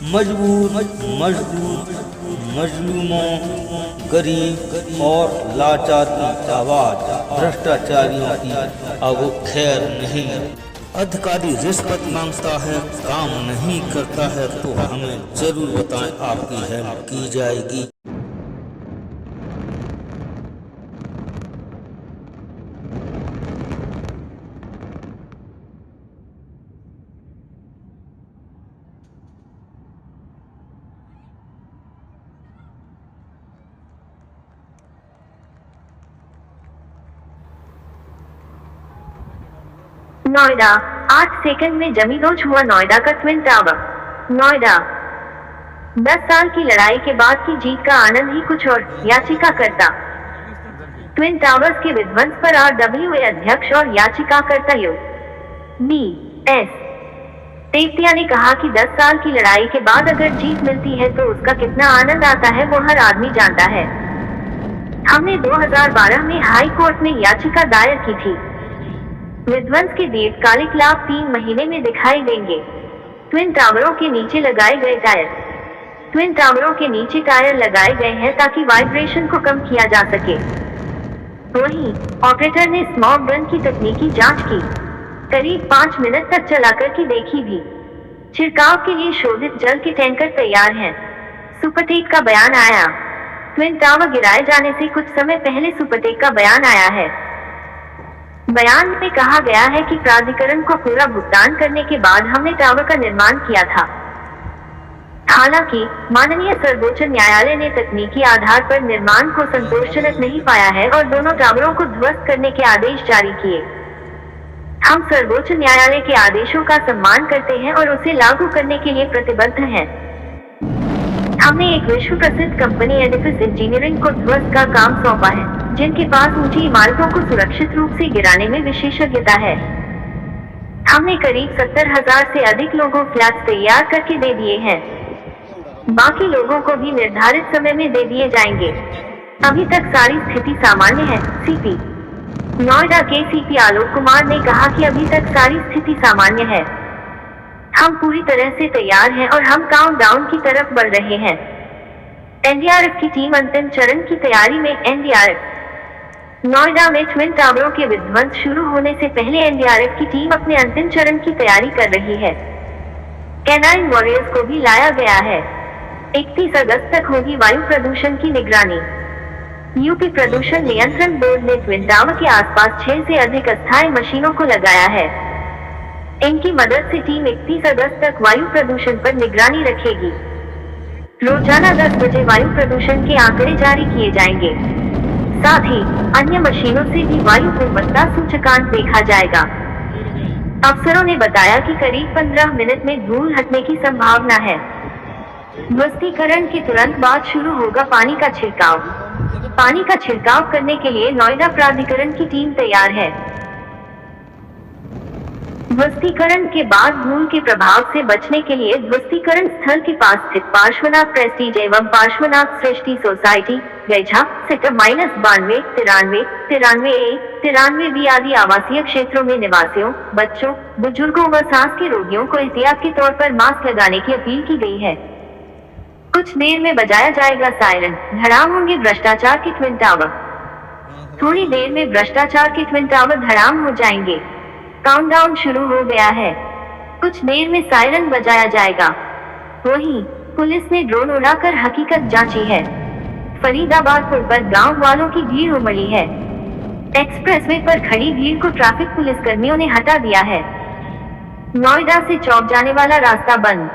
मजबूर, मजदूर, मजलूमों, गरीब और लाचार की आवाज भ्रष्टाचारियों की अब खैर नहीं। अधिकारी रिश्वत मांगता है, काम नहीं करता है तो हमें जरूर बताएं, आपकी हेल्प की जाएगी। नोएडा 8 सेकंड में जमींदोज हुआ नोएडा का ट्विन टावर। नोएडा 10 साल की लड़ाई के बाद की जीत का आनंद ही कुछ और। याचिकाकर्ता ट्विन टावर्स के विध्वंस पर RWA अध्यक्ष और याचिकाकर्ता BS तेवतिया ने कहा कि 10 साल की लड़ाई के बाद अगर जीत मिलती है तो उसका कितना आनंद आता है वो हर आदमी जानता है। हमने 2012 में हाई कोर्ट में याचिका दायर की थी। विध्वंस के दीर्घकालिक लाभ 3 महीने में दिखाई देंगे। ट्विन टावरों के नीचे लगाए गए टायर। ट्विन टावरों के नीचे टायर लगाए गए हैं ताकि वाइब्रेशन को कम किया जा सके। वहीं ऑपरेटर ने स्मॉग गन की तकनीकी जांच की, करीब 5 मिनट तक चलाकर के देखी भी। छिड़काव के लिए शोधित जल के टैंकर तैयार हैं। सुपरटेक का बयान आया। ट्विन टावर गिराए जाने से कुछ समय पहले सुपरटेक का बयान आया है। बयान में कहा गया है कि प्राधिकरण को पूरा भुगतान करने के बाद हमने टावर का निर्माण किया था। हालांकि माननीय सर्वोच्च न्यायालय ने तकनीकी आधार पर निर्माण को संतोषजनक नहीं पाया है और दोनों टावरों को ध्वस्त करने के आदेश जारी किए। हम सर्वोच्च न्यायालय के आदेशों का सम्मान करते हैं और उसे लागू करने के लिए प्रतिबद्ध हैं। हमने एक विश्व प्रसिद्ध कंपनी एडिफिस इंजीनियरिंग को ध्वस्त का काम सौंपा है, जिनके पास ऊंची इमारतों को सुरक्षित रूप से गिराने में विशेषज्ञता है। हमने करीब 70,000 से अधिक लोगों फ्लैट्स तैयार करके दे दिए हैं। बाकी लोगों को भी निर्धारित समय में दे दिए जाएंगे। अभी तक सारी स्थिति सामान्य है। CP नोएडा के CP आलोक कुमार ने कहा कि अभी तक सारी स्थिति सामान्य है। हम पूरी तरह से तैयार हैं और हम काउंटडाउन की तरफ बढ़ रहे हैं। NDRF की टीम अंतिम चरण की तैयारी में। NDRF नोएडा में ट्विन टावरों के विध्वंस शुरू होने से पहले NDRF की टीम अपने अंतिम चरण की तैयारी कर रही है। कैनाइन वॉरियर्स को भी लाया गया है। 31 अगस्त तक होगी वायु प्रदूषण की निगरानी। यूपी प्रदूषण नियंत्रण बोर्ड ने ट्विन टावर के आसपास 6 से अधिक अस्थायी मशीनों को लगाया है। इनकी मदद से टीम 31 अगस्त तक वायु प्रदूषण पर निगरानी रखेगी। रोजाना 10 बजे वायु प्रदूषण के आंकड़े जारी किए जाएंगे। साथ ही अन्य मशीनों से भी वायु गुणवत्ता सूचकांक देखा जाएगा। अफसरों ने बताया कि करीब 15 मिनट में धूल हटने की संभावना है। ध्वस्तीकरण के तुरंत बाद शुरू होगा पानी का छिड़काव। पानी का छिड़काव करने के लिए नोएडा प्राधिकरण की टीम तैयार है। ध्वस्तीकरण के बाद धूल के प्रभाव से बचने के लिए ध्वस्तीकरण स्थल के पास स्थित पार्श्वनाथ प्रेस्टीज एवं पार्श्वनाथ सृष्टि सोसाइटी गैझा सेक्टर -92, 93, 93A, 93B आदि आवासीय क्षेत्रों में निवासियों, बच्चों, बुजुर्गों व सांस के रोगियों को एहतियात के तौर पर मास्क लगाने की अपील की गई है। कुछ देर में बजाया जाएगा सायरन। धड़ाम होंगे भ्रष्टाचार के ट्विन टावर। थोड़ी देर में भ्रष्टाचार के ट्विन टावर धड़ाम हो जाएंगे। काउंटडाउन शुरू हो गया है। कुछ देर में सायरन बजाया जाएगा। वहीं पुलिस ने ड्रोन उड़ाकर हकीकत जांची है। फरीदाबाद पुल पर गांव वालों की भीड़ उमड़ी है। एक्सप्रेसवे पर खड़ी भीड़ को ट्रैफिक पुलिस कर्मियों ने हटा दिया है। नोएडा से चौक जाने वाला रास्ता बंद।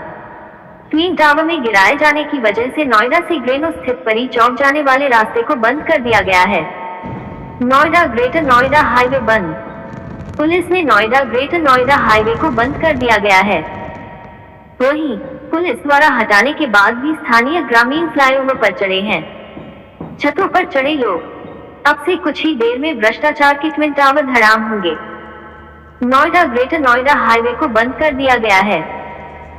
ट्विन टावर में गिराए जाने की वजह से नोएडा से ग्रेनो स्थित परी चौक जाने वाले रास्ते को बंद कर दिया गया है। नोएडा ग्रेटर नोएडा हाईवे बंद। पुलिस ने नोएडा ग्रेटर नोएडा हाईवे को बंद कर दिया गया है। वहीं पुलिस द्वारा हटाने के बाद भी स्थानीय ग्रामीण फ्लाईओवर पर चढ़े हैं। छतों पर चढ़े लोग। अब से कुछ ही देर में भ्रष्टाचार के ट्विन टावर धड़ाम होंगे। नोएडा ग्रेटर नोएडा हाईवे को बंद कर दिया गया है।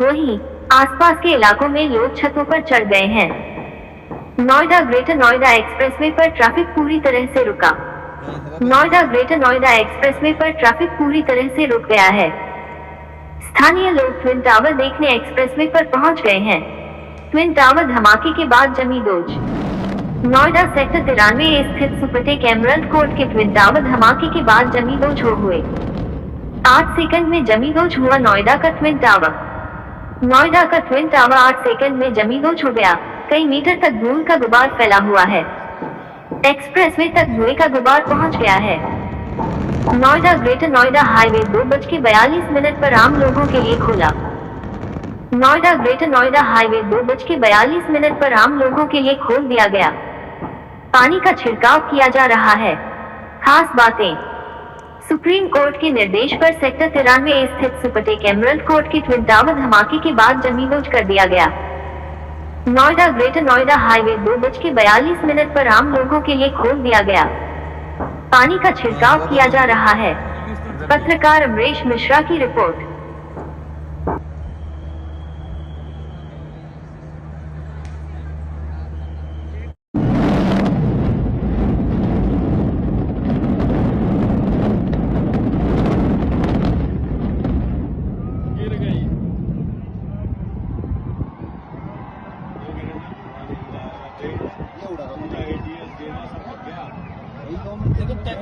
वहीं आसपास के इलाकों में लोग छतों पर चढ़ गए हैं। नोएडा ग्रेटर नोएडा एक्सप्रेसवे पर ट्रैफिक पूरी तरह से रुका। नोएडा ग्रेटर नोएडा एक्सप्रेसवे पर ट्रैफिक पूरी तरह से रुक गया है। स्थानीय लोग ट्विन टावर देखने एक्सप्रेसवे पर पहुंच गए हैं। ट्विन टावर धमाके के बाद जमी डोज। नोएडा सेक्टर 93 स्थित सुपरटेक एमरल्ड कोर्ट के ट्विन टावर धमाके के बाद जमी डोज हो हुए। 8 सेकंड में जमी डोज हुआ नोएडा का ट्विन टावर। नोएडा का ट्विन टावर 8 सेकंड में जमी डोज हो गया। कई मीटर तक धूल का गुबार फैला हुआ है। एक्सप्रेसवे तक धुएं का गुबार पहुंच गया है। नोएडा ग्रेटर नोएडा हाईवे 2:42 पर आम लोगों के लिए खोला। नोएडा ग्रेटर नोएडा हाईवे 2:42 पर आम लोगों के लिए खोल दिया गया। पानी का छिड़काव किया जा रहा है। खास बातें। सुप्रीम कोर्ट के निर्देश पर सेक्टर 93 स्थित सुपरटेक एमरल्ड कोर्ट के ट्विन टावर धमाके के बाद जमी डोज कर दिया गया। नोएडा ग्रेटर नोएडा हाईवे 2:42 पर आम लोगों के लिए खोल दिया गया। पानी का छिड़काव किया जा रहा है। पत्रकार अमरीश मिश्रा की रिपोर्ट। एवढा